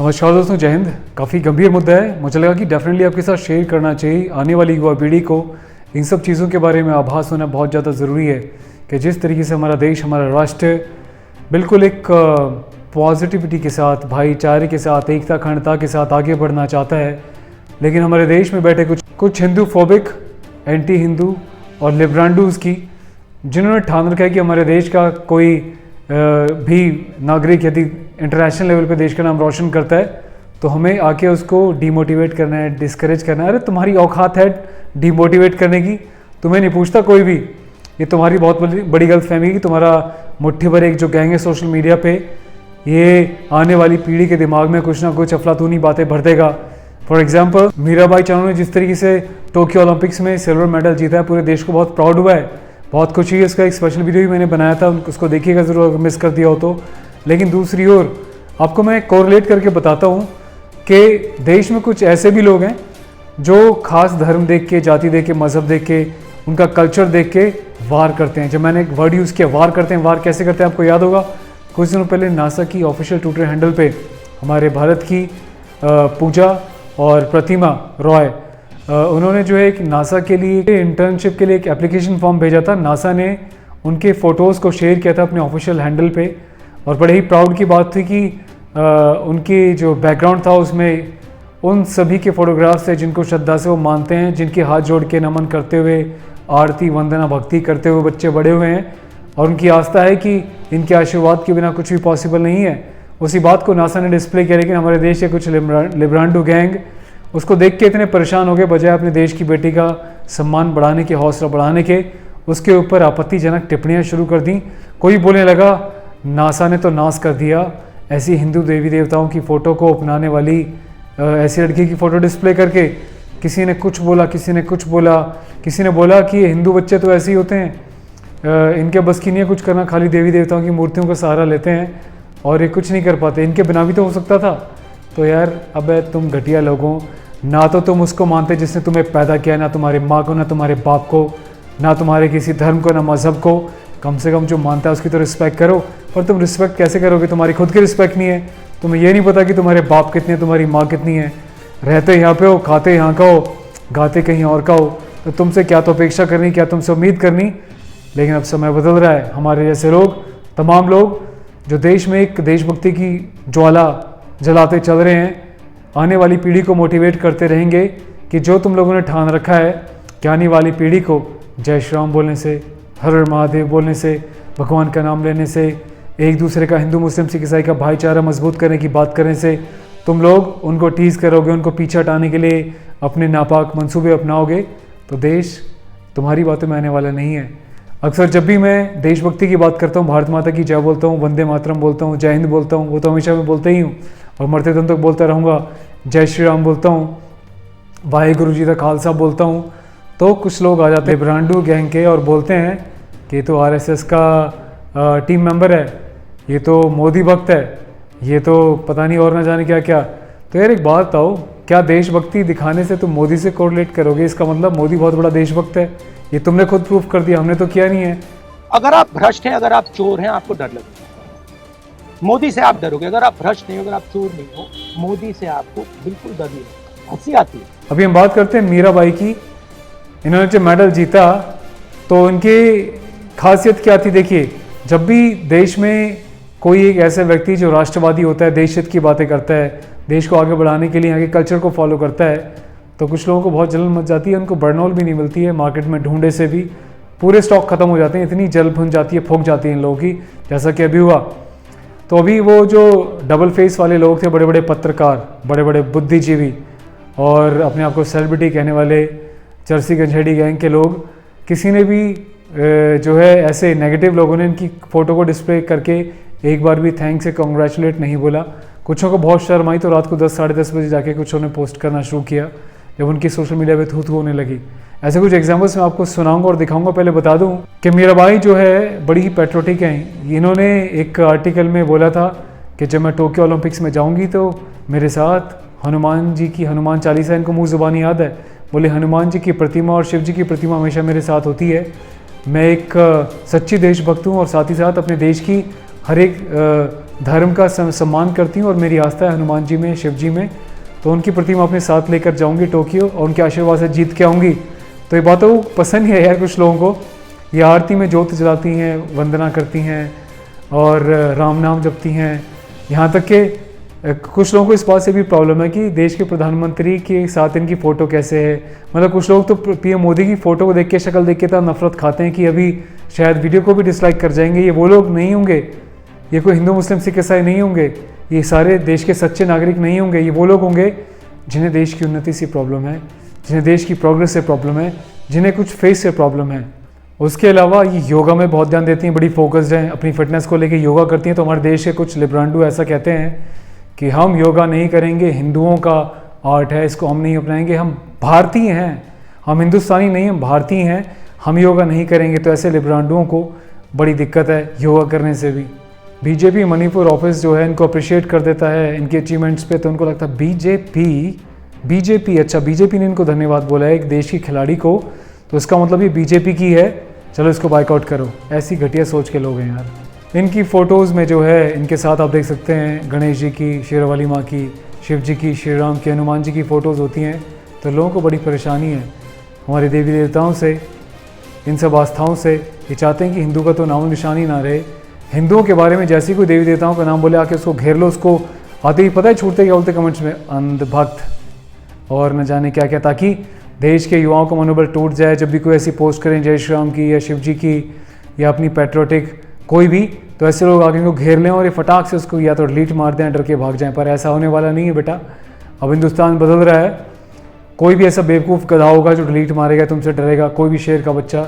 नमस्कार दोस्तों, जय हिंद। काफ़ी गंभीर मुद्दा है, मुझे लगा कि डेफिनेटली आपके साथ शेयर करना चाहिए। आने वाली युवा पीढ़ी को इन सब चीज़ों के बारे में आभास होना बहुत ज़्यादा ज़रूरी है कि जिस तरीके से हमारा देश, हमारा राष्ट्र बिल्कुल एक पॉजिटिविटी के साथ, भाईचारे के साथ, एकता अखंडता के साथ आगे बढ़ना चाहता है, लेकिन हमारे देश में बैठे कुछ हिंदू फोबिक, एंटी हिंदू और लिब्रांडूज़ की, जिन्होंने ठान रखा है कि हमारे देश का कोई भी नागरिक यदि इंटरनेशनल लेवल पे देश का नाम रोशन करता है तो हमें आके उसको डीमोटिवेट करना है, डिस्करेज करना है। अरे तुम्हारी औकात है डीमोटिवेट करने की? तुम्हें नहीं पूछता कोई भी। ये तुम्हारी बहुत बड़ी गलतफहमी कि तुम्हारा मुट्ठी भर एक जो गैंग है सोशल मीडिया पे, ये आने वाली पीढ़ी के दिमाग में कुछ ना कुछ अफलातूनी बातें भर देगा। फॉर एग्जाम्पल, मीराबाई चानू ने जिस तरीके से टोक्यो ओलंपिक्स में सिल्वर मेडल जीता है, पूरे देश को बहुत प्राउड हुआ है, बहुत खुशी है। इसका एक स्पेशल वीडियो भी मैंने बनाया था, उसको देखिएगा ज़रूर अगर मिस कर दिया हो तो। लेकिन दूसरी ओर आपको मैं कोरिलेट करके बताता हूँ कि देश में कुछ ऐसे भी लोग हैं जो खास धर्म देख के, जाति देख के, मज़हब देख के, उनका कल्चर देख के वार करते हैं। जब मैंने एक वर्ड यूज़ किया, वार करते हैं, वार कैसे करते हैं आपको याद होगा। कुछ दिनों पहले नासा की ऑफिशियल ट्विटर हैंडल पे हमारे भारत की पूजा और प्रतिमा रॉय, उन्होंने जो है एक नासा के लिए इंटर्नशिप के लिए एक एप्लीकेशन फॉर्म भेजा था। नासा ने उनके फ़ोटोज़ को शेयर किया था अपने ऑफिशियल हैंडल पे, और बड़े ही प्राउड की बात थी कि उनकी जो बैकग्राउंड था उसमें उन सभी के फ़ोटोग्राफ्स थे जिनको श्रद्धा से वो मानते हैं, जिनके हाथ जोड़ के नमन करते हुए, आरती वंदना भक्ति करते हुए बच्चे बड़े हुए हैं, और उनकी आस्था है कि इनके आशीर्वाद के बिना कुछ भी पॉसिबल नहीं है। उसी बात को नासा ने डिस्प्ले किया, लेकिन हमारे देश के कुछ लिब्रांडू गैंग उसको देख के इतने परेशान हो गए, बजाय अपने देश की बेटी का सम्मान बढ़ाने के, हौसला बढ़ाने के, उसके ऊपर आपत्तिजनक टिप्पणियाँ शुरू कर दी। कोई बोलने लगा नासा ने तो नाश कर दिया ऐसी हिंदू देवी देवताओं की फ़ोटो को अपनाने वाली ऐसी लड़की की फ़ोटो डिस्प्ले करके। किसी ने कुछ बोला, किसी ने कुछ बोला, किसी ने बोला कि ये हिंदू बच्चे तो ऐसे ही होते हैं, इनके बस की नहीं है कुछ करना, खाली देवी देवताओं की मूर्तियों का सहारा लेते हैं और ये कुछ नहीं कर पाते, इनके बिना भी तो हो सकता था। तो यार अब तुम घटिया लोगों, ना तो तुम उसको मानते जिसने तुम्हें पैदा किया, ना तुम्हारे माँ को, ना तुम्हारे बाप को, ना तुम्हारे किसी धर्म को, ना मज़हब को। कम से कम जो मानता है उसकी तो रिस्पेक्ट करो। पर तुम रिस्पेक्ट कैसे करोगे? तुम्हारी खुद की रिस्पेक्ट नहीं है, तुम्हें ये नहीं पता कि तुम्हारे बाप कितने हैं, तुम्हारी माँ कितनी है, रहते यहाँ पे हो, खाते यहाँ का हो, गाते कहीं और का हो, तो तुमसे क्या तो अपेक्षा करनी, क्या तुमसे उम्मीद करनी। लेकिन अब समय बदल रहा है। हमारे जैसे लोग, तमाम लोग जो देश में एक देशभक्ति की ज्वाला जलाते चल रहे हैं, आने वाली पीढ़ी को मोटिवेट करते रहेंगे कि जो तुम लोगों ने ठान रखा है कि आने वाली पीढ़ी को जय श्री राम बोलने से, हर हर महादेव बोलने से, भगवान का नाम लेने से, एक दूसरे का, हिंदू मुस्लिम सिख ईसाई का भाईचारा मजबूत करने की बात करने से, तुम लोग उनको टीज़ करोगे, उनको पीछे हटाने के लिए अपने नापाक मंसूबे अपनाओगे, तो देश तुम्हारी बातों में आने वाला नहीं है। अक्सर जब भी मैं देशभक्ति की बात करता हूँ, भारत माता की जय बोलता हूँ, वंदे मातरम बोलता हूँ, जय हिंद बोलता हूँ, वो तो हमेशा मैं बोलता ही हूँ और मरते दम तक बोलता रहूँगा। जय श्री राम बोलता हूँ, वाहेगुरु जी का खालसा बोलता हूँ, तो कुछ लोग आ जाते हैं ब्रांडू गैंग के और बोलते हैं कि तो आरएसएस का टीम मेंबर है, ये तो मोदी भक्त है, ये तो पता नहीं और ना जाने क्या क्या। तो यार एक बात बताओ, क्या देशभक्ति दिखाने से तुम मोदी से कोरिलेट करोगे? इसका मतलब मोदी बहुत बड़ा देशभक्त है? ये तुमने खुद प्रूफ कर दिया, हमने तो किया नहीं है। अगर आप भ्रष्ट हैं, अगर आप चोर हैं, आपको डर लगेगा, मोदी से आप डरोगे। अगर आप भ्रष्ट नहीं हो, अगर आप चोर नहीं हो, मोदी से आपको बिल्कुल डर नहीं लगेगा, हंसी आती है। अभी हम बात करते हैं मीराबाई की। इन्होंने जो मेडल जीता तो इनकी खासियत क्या थी? देखिए, जब भी देश में कोई एक ऐसा व्यक्ति जो राष्ट्रवादी होता है, देश हित की बातें करता है, देश को आगे बढ़ाने के लिए यहाँ के कल्चर को फॉलो करता है, तो कुछ लोगों को बहुत जलन मच जाती है, उनको बर्नॉल भी नहीं मिलती है मार्केट में ढूंढे से भी, पूरे स्टॉक खत्म हो जाते हैं, इतनी जल भुन जाती है, फूक जाती है इन लोगों की, जैसा कि अभी हुआ। तो अभी वो जो डबल फेस वाले लोग थे, बड़े बड़े पत्रकार, बड़े बड़े बुद्धिजीवी और अपने आप को सेलिब्रिटी कहने वाले चरसी गंजेड़ी गैंग के लोग, किसी ने भी जो है ऐसे नेगेटिव लोगों ने इनकी फ़ोटो को डिस्प्ले करके एक बार भी थैंक्स से कॉन्ग्रेचुलेट नहीं बोला। कुछों को बहुत शर्म आई तो रात को 10 साढ़े 10 बजे जाके कुछों ने पोस्ट करना शुरू किया, जब उनकी सोशल मीडिया पे थू थू होने लगी। ऐसे कुछ एग्जाम्पल्स मैं आपको सुनाऊंगा और दिखाऊंगा। पहले बता दूं कि मीराबाई जो है बड़ी ही पैट्रियोटिक हैं। इन्होंने एक आर्टिकल में बोला था कि जब मैं टोक्यो ओलंपिक्स में जाऊंगी तो मेरे साथ हनुमान जी की हनुमान चालीसा, इनको मुँह ज़ुबानी याद है, बोले हनुमान जी की प्रतिमा और शिव जी की प्रतिमा हमेशा मेरे साथ होती है। मैं एक सच्ची देशभक्त हूँ और साथ ही साथ अपने देश की हर एक धर्म का सम्मान करती हूँ और मेरी आस्था है हनुमान जी में, शिव जी में, तो उनकी प्रतिमा अपने साथ लेकर जाऊँगी टोक्यो और उनके आशीर्वाद से जीत के आऊँगी। तो ये बातों पसंद है यार कुछ लोगों को। ये आरती में ज्योत जलाती हैं, वंदना करती हैं और राम नाम जपती हैं। यहाँ तक कि कुछ लोगों को इस बात से भी प्रॉब्लम है कि देश के प्रधानमंत्री के साथ इनकी फ़ोटो कैसे है। मतलब कुछ लोग तो पीएम मोदी की फ़ोटो को देख के, शक्ल देख के इतना नफरत खाते हैं कि अभी शायद वीडियो को भी डिसलाइक कर जाएंगे। ये वो लोग नहीं होंगे, ये कोई हिंदू मुस्लिम सिख ईसाई नहीं होंगे, ये सारे देश के सच्चे नागरिक नहीं होंगे। ये वो लोग होंगे जिन्हें देश की उन्नति से प्रॉब्लम है, जिन्हें देश की प्रोग्रेस से प्रॉब्लम है, जिन्हें कुछ फेस से प्रॉब्लम है। उसके अलावा ये योगा में बहुत ध्यान देती हैं, बड़ी फोकस्ड हैं, अपनी फिटनेस को लेकर योगा करती हैं। तो हमारे देश के कुछ लिब्रांडू ऐसा कहते हैं कि हम योगा नहीं करेंगे, हिंदुओं का आर्ट है, इसको हम नहीं अपनाएंगे, हम भारतीय हैं, हम हिंदुस्तानी नहीं, हम भारतीय हैं, हम योगा नहीं करेंगे। तो ऐसे लिब्रांडुओं को बड़ी दिक्कत है योगा करने से भी। बीजेपी मणिपुर ऑफिस जो है इनको अप्रिशिएट कर देता है इनके अचीवमेंट्स पे, तो उनको लगता है बीजेपी अच्छा, बीजेपी ने इनको धन्यवाद बोला है एक देश की खिलाड़ी को, तो इसका मतलब ये बीजेपी की है, चलो इसको बाइकआउट करो। ऐसी घटिया सोच के लोग हैं यार। इनकी फ़ोटोज़ में जो है इनके साथ आप देख सकते हैं गणेश जी की, शेरावाली माँ की, शिव जी की, श्री राम की, हनुमान जी की फ़ोटोज़ होती हैं। तो लोगों को बड़ी परेशानी है हमारे देवी देवताओं से, इन सब आस्थाओं से। ये चाहते हैं कि हिंदू का तो नामो निशान ही ना रहे। हिंदुओं के बारे में जैसे कोई देवी देवताओं का नाम बोले आके उसको घेर लो, उसको आते ही पता है छूटते क्या बोलते कमेंट्स में, अंधभक्त और न जाने क्या क्या, ताकि देश के युवाओं का मनोबल टूट जाए। जब भी कोई ऐसी पोस्ट करें जय श्री राम की या शिव जी की या अपनी पैट्रियोटिक कोई भी, तो ऐसे लोग आगे को घेर लें और ये फटाक से उसको या तो डिलीट मार दें, डर के भाग जाएं। पर ऐसा होने वाला नहीं है बेटा। अब हिंदुस्तान बदल रहा है, कोई भी ऐसा बेवकूफ़ गधा होगा जो डिलीट मारेगा, तुमसे डरेगा। कोई भी शेर का बच्चा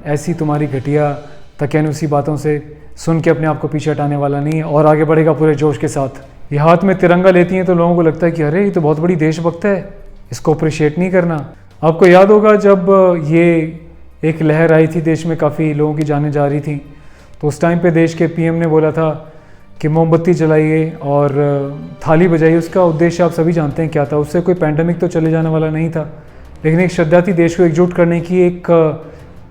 ऐसी तुम्हारी घटिया तकैनुसी बातों से सुन के अपने आप को पीछे हटाने वाला नहीं है और आगे बढ़ेगा पूरे जोश के साथ। ये हाथ में तिरंगा लेती हैं तो लोगों को लगता है कि अरे ये तो बहुत बड़ी देशभक्त है, इसको अप्रिशिएट नहीं करना। आपको याद होगा जब ये एक लहर आई थी देश में, काफ़ी लोगों की जानें जा रही थी, तो उस टाइम पे देश के पीएम ने बोला था कि मोमबत्ती जलाइए और थाली बजाइए। उसका उद्देश्य आप सभी जानते हैं क्या था। उससे कोई पैंडमिक तो चले जाने वाला नहीं था, लेकिन एक श्रद्धा थी देश को एकजुट करने की, एक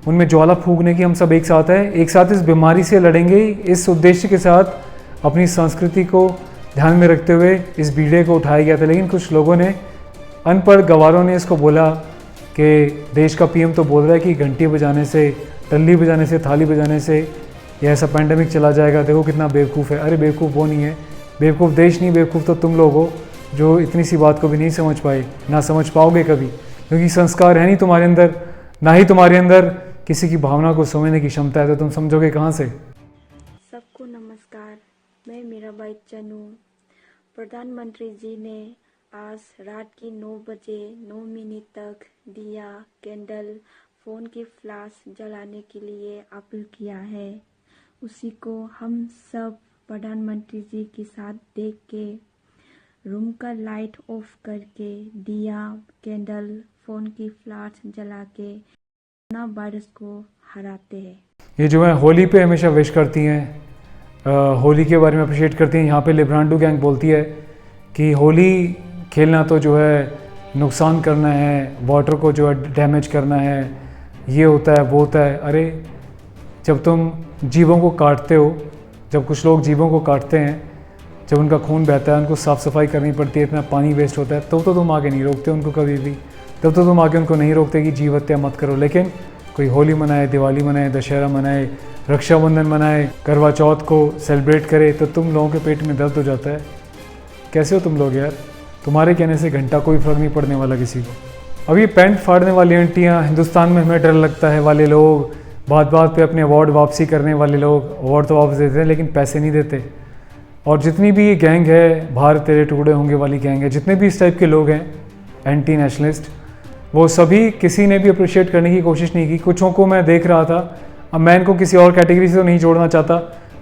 उनमें ज्वाला फूकने की। हम सब एक साथ हैं, एक साथ इस बीमारी से लड़ेंगे। इस उद्देश्य के साथ अपनी संस्कृति को ध्यान में रखते हुए इस बीड़े को उठाया गया था। लेकिन कुछ लोगों ने, अनपढ़ गवारों ने इसको बोला कि देश का पीएम तो बोल रहा है कि घंटी बजाने से, टल्ली बजाने से, थाली बजाने से ये ऐसा पैंडमिक चला जाएगा, देखो कितना बेवकूफ़ है। अरे बेवकूफ़ वो नहीं है, बेवकूफ़ देश नहीं, बेवकूफ़ तो तुम लोग हो जो इतनी सी बात को भी नहीं समझ पाए, ना समझ पाओगे कभी, क्योंकि संस्कार है नहीं तुम्हारे अंदर, ना ही तुम्हारे अंदर किसी की भावना को समझने की क्षमता है, तो तुम समझोगे कहाँ से। सबको नमस्कार, मैं मीराबाई चनू। प्रधानमंत्री जी ने आज रात की 9 बजे 9 मिनट तक दिया, कैंडल, फ़ोन की फ्लैश जलाने के लिए अपील किया है। उसी को हम सब प्रधानमंत्री जी के साथ देख के रूम का लाइट ऑफ करके दिया, कैंडल, फ़ोन की फ्लैश जला के कोरोना वायरस को हराते हैं। ये जो है होली पे हमेशा विश करती हैं, होली के बारे में अप्रिशिएट करती हैं। यहाँ पे लिब्रांडो गैंग बोलती है कि होली खेलना तो जो है नुकसान करना है, वाटर को जो है डैमेज करना है, ये होता है वो होता है। अरे जब तुम जीवों को काटते हो, जब कुछ लोग जीवों को काटते हैं, जब उनका खून बहता है, उनको साफ़ सफाई करनी पड़ती है, इतना पानी वेस्ट होता है, तो तुम आगे नहीं रोकते उनको कभी भी, तब तो तुम आगे उनको नहीं रोकते कि जीव हत्या मत करो। लेकिन कोई होली मनाए, दिवाली मनाए, दशहरा मनाए, रक्षाबंधन मनाए, करवा चौथ को सेलिब्रेट करे, तो तुम लोगों के पेट में दर्द हो जाता है। कैसे हो तुम लोग यार? तुम्हारे कहने से घंटा कोई फ़र्क नहीं पड़ने वाला किसी को। अब ये पैंट फाड़ने वाली आंटियाँ, हिंदुस्तान में हमें डर लगता है वाले लोग, बात बात पे अपने अवार्ड वापसी करने वाले लोग, अवार्ड तो वापस देते हैं लेकिन पैसे नहीं देते। और जितनी भी ये गैंग है, भारत तेरे टुकड़े होंगे वाली गैंग है, जितने भी इस टाइप के लोग हैं एंटी नेशनलिस्ट, वो सभी किसी ने भी अप्रिशिएट करने की कोशिश नहीं की। कुछों को मैं देख रहा था, अब मैं इनको किसी और कैटेगरी से तो नहीं जोड़ना चाहता,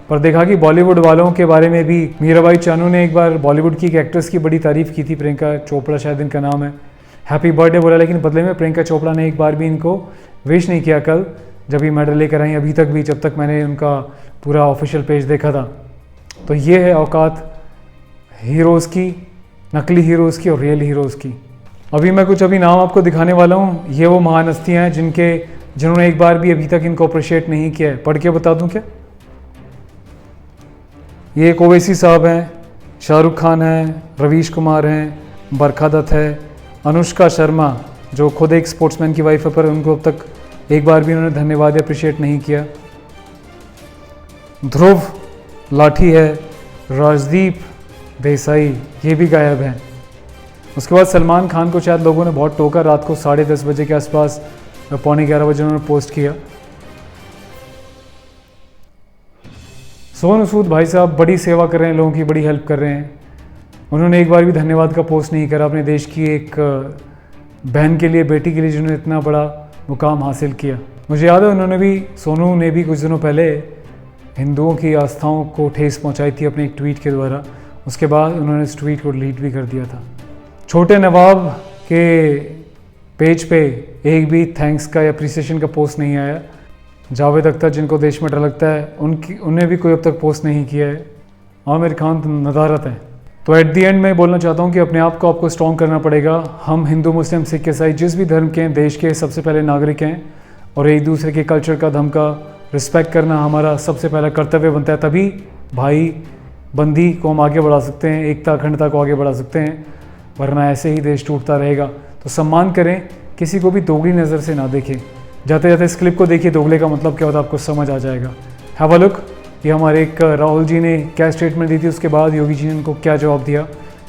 पर देखा कि बॉलीवुड वालों के बारे में भी मीराबाई चानू ने एक बार बॉलीवुड की एक एक्ट्रेस की बड़ी तारीफ़ की थी, प्रियंका चोपड़ा शायद इनका नाम है, हैप्पी बर्थडे बोला, लेकिन बदले में प्रियंका चोपड़ा ने एक बार भी इनको विश नहीं किया। कल जब ये मेडल लेकर आई, अभी तक भी, जब तक मैंने उनका पूरा ऑफिशियल पेज देखा था। तो ये है औकात हीरोज़ की, नकली हीरोज़ की और रियल हीरोज़ की। अभी नाम आपको दिखाने वाला हूँ। ये वो महान हस्तियाँ हैं जिन्होंने एक बार भी अभी तक इनको अप्रिशिएट नहीं किया है। पढ़ के बता दूँ क्या? ये एक ओवैसी साहब हैं, शाहरुख खान हैं, रवीश कुमार हैं, बरखा दत्त है, अनुष्का शर्मा जो खुद एक स्पोर्ट्समैन की वाइफ है पर उनको अब तक एक बार भी उन्होंने धन्यवाद या अप्रिशिएट नहीं किया। ध्रुव लाठी है, राजदीप देसाई ये भी गायब हैं। उसके बाद सलमान खान को शायद लोगों ने बहुत टोका, रात को 10:30 बजे के आसपास, पौने 11 बजे उन्होंने पोस्ट किया। सोनू सूद भाई साहब बड़ी सेवा कर रहे हैं, लोगों की बड़ी हेल्प कर रहे हैं। उन्होंने एक बार भी धन्यवाद का पोस्ट नहीं करा अपने देश की एक बहन के लिए, बेटी के लिए जिन्होंने इतना बड़ा मुकाम हासिल किया। मुझे याद है उन्होंने भी, सोनू ने भी कुछ दिनों पहले हिंदुओं की आस्थाओं को ठेस पहुंचाई थी अपने एक ट्वीट के द्वारा। उसके बाद उन्होंने इस ट्वीट को डिलीट भी कर दिया था। छोटे नवाब के पेज पे एक भी थैंक्स का या अप्रिसिएशन का पोस्ट नहीं आया। जावेद अख्तर जिनको देश में डर लगता है उन्हें भी कोई अब तक पोस्ट नहीं किया है। आमिर खान तो नदारत हैं। तो एट दी एंड मैं बोलना चाहता हूँ कि अपने आप को आपको स्ट्रॉन्ग करना पड़ेगा। हम हिंदू, मुस्लिम, सिख, ईसाई जिस भी धर्म के हैं, देश के सबसे पहले नागरिक हैं और एक दूसरे के कल्चर का, धर्म का रिस्पेक्ट करना हमारा सबसे पहला कर्तव्य बनता है। तभी भाई बंदी को हम आगे बढ़ा सकते हैं, एकता अखंडता को आगे बढ़ा सकते हैं, वरना ऐसे ही देश टूटता रहेगा। तो सम्मान करें, किसी को भी दोगली नज़र से ना देखें। जाते जाते इस क्लिप को देखिए, दोगले का मतलब क्या होता है आपको समझ आ जाएगा। Have a look. ये हमारे एक राहुल जी ने क्या स्टेटमेंट दी थी, उसके बाद योगी जी ने उनको क्या जवाब दिया,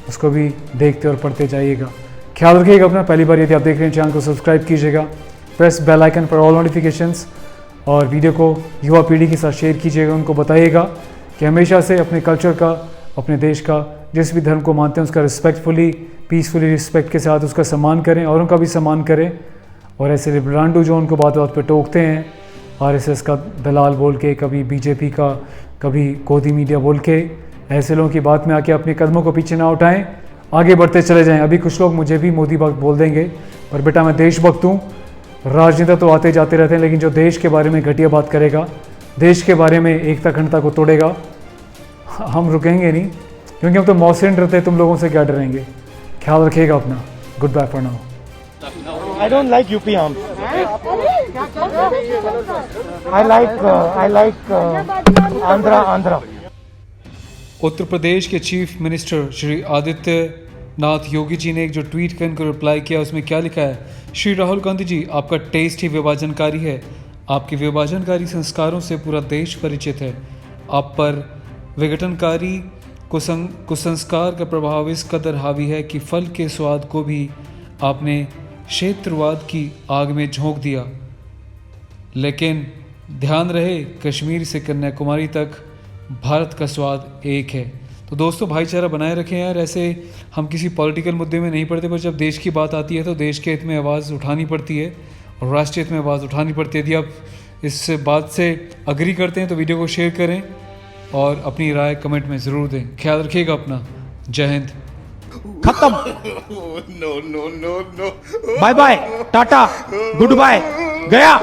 उसको भी देखते और पढ़ते जाइएगा। ख्याल रखिएगा अपना। पहली बार यदि आप देख रहे हैं चैनल को सब्सक्राइब कीजिएगा, press bell icon for all notifications, और वीडियो को युवा पीढ़ी के साथ शेयर कीजिएगा। उनको बताइएगा कि हमेशा से अपने कल्चर का, अपने देश का, जिस भी धर्म को मानते हैं उसका रिस्पेक्टफुली, पीसफुली, रिस्पेक्ट के साथ उसका सम्मान करें और उनका भी सम्मान करें। और ऐसे लिबरांडू जो उनको बात बात पे टोकते हैं, आरएसएस का दलाल बोल के, कभी बीजेपी का, कभी गोदी मीडिया बोल के, ऐसे लोगों की बात में आके अपने कदमों को पीछे ना उठाएं, आगे बढ़ते चले जाएं। अभी कुछ लोग मुझे भी मोदी भक्त बोल देंगे, पर बेटा मैं देशभक्त हूँ। राजनेता तो आते जाते रहते हैं, लेकिन जो देश के बारे में घटिया बात करेगा, देश के बारे में एकता अखंडता को तोड़ेगा, हम रुकेंगे नहीं, क्योंकि हम तो मौसेंड रहते हैं। तुम लोगों से क्या डरेंगे। ख्याल रखिएगा अपना। Good bye for now. I don't like UP arms. I like Andhra. Uttar Pradesh के चीफ मिनिस्टर श्री आदित्यनाथ योगी जी ने एक जो ट्वीट कर उनको रिप्लाई किया, उसमें क्या लिखा है। श्री राहुल गांधी जी, आपका टेस्ट ही विभाजनकारी है। आपके विभाजनकारी संस्कारों से पूरा देश परिचित है। आप पर विघटनकारी कुसंस्कार का प्रभाव इस कदर हावी है कि फल के स्वाद को भी आपने क्षेत्रवाद की आग में झोंक दिया। लेकिन ध्यान रहे, कश्मीर से कन्याकुमारी तक भारत का स्वाद एक है। तो दोस्तों, भाईचारा बनाए रखें यार। ऐसे हम किसी पॉलिटिकल मुद्दे में नहीं पड़ते, पर जब देश की बात आती है तो देश के हित में आवाज़ उठानी पड़ती है और राष्ट्रीय हित में आवाज़ उठानी पड़ती है। यदि आप इस बात से अग्री करते हैं तो वीडियो को शेयर करें और अपनी राय कमेंट में ज़रूर दें। ख्याल रखिएगा अपना। जय हिंद। खत्म। No bye bye, tata, good bye, गया।